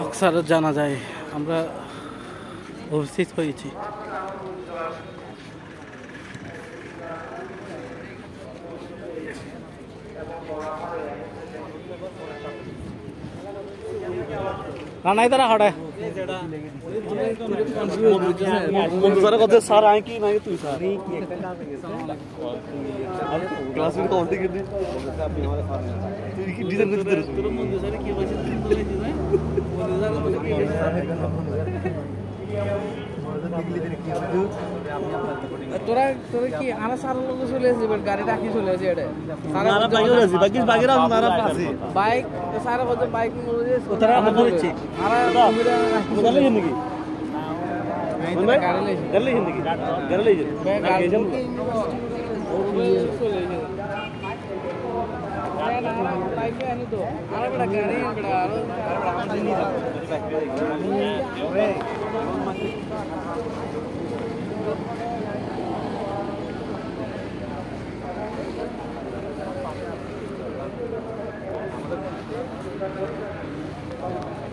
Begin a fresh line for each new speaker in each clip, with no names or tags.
অক্সার জানা যায় আমরা উপস্থিত হয়েছি। রানাই তারা হড়ে স্যার আয় কি না তুই স্যার ক্লাস में कौन थी कितनी আপনি हमारे साथ हैं তুই কি ডিজাইন করতে তোর তোর মন দিয়ে কি বলছিস তুই তো হইছিস না মন দিয়ে বলে কি তোরা তোরা কি আনা সারা লোক চলে আসে বাট গাড়ি রাখি চলে আসে এটা সারা বাইক আছে বাকিরা মারা আছে বাইক সারা বড় বাইক মরে ওরা আমরা হচ্ছে আরা সুবিধা চলে যাবে নাকি গাড়ি লে জিন্দগি গাড়ি লে গাড়ি চলে যাবে বাইক আনি তো আরে বড় গাড়ি বড় আরে বড় नहीं था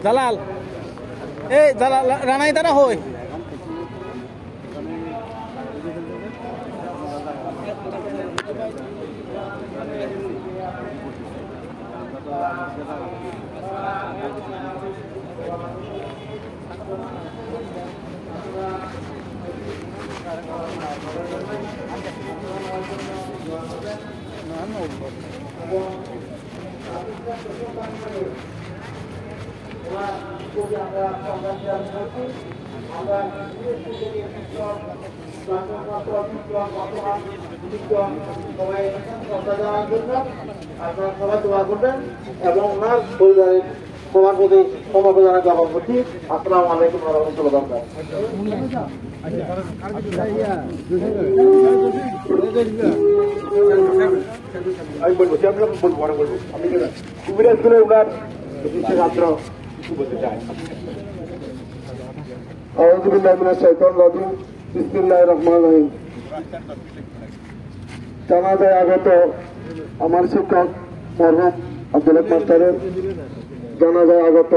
জালাল এই জালাল রানাই তারা হই সবাই দোয়া করবেন এবং ওনার পরিবারের সবার প্রতি সমবেদনা জ্ঞাপন করছি। আসসালামু আলাইকুম ওয়া রাহমাতুল্লাহি ওয়া বারাকাতুহু। জানাজায় আগত আমার শিক্ষক মরহুম আব্দুল হক মাস্টারের, জানাজায় আগত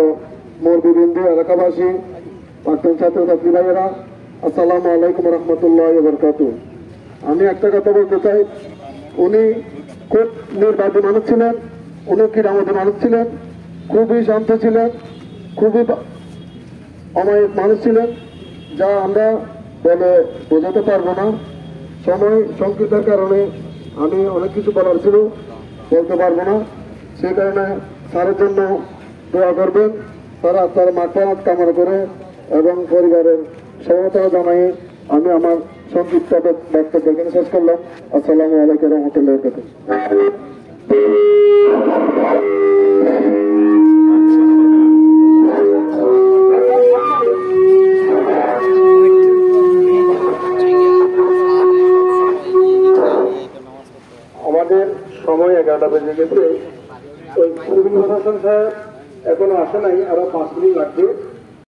মরবিবিন্দু এলাকাবাসী, প্রাক্তন ছাত্রছাত্রী ভাইয়েরা, আসসালামু আলাইকুম রহমতুল্লাহ বারকাতুহু। আমি একটা কথা বলতে চাই, উনি খুব নির্বাচী মানুষ ছিলেন, উনি কিরামতি মানুষ ছিলেন, খুবই শান্ত ছিলেন, খুবই অমায়িক মানুষ ছিলেন, যা আমরা বলে বোঝাতে পারবো না। সময় সংকীর্ণের কারণে আমি অনেক কিছু বলার ছিল, বলতে পারবো না। সেই কারণে স্যারের জন্য দোয়া করবেন, তারা তার মাঠপাত কামনা করে এবং পরিবারের সহায়তা জানাই আমি আমার সংক্ষিপ্ত বক্তব্য এখানে শেষ করলাম। আসসালামু আলাইকুম রহমতুল্লাহ। আমাদের সময় 11টা বেজে গেছে। ওই প্রবীণ প্রশাসন সাহেব এখনো আসে নাই, আরো 5 মিনিট লাগবে।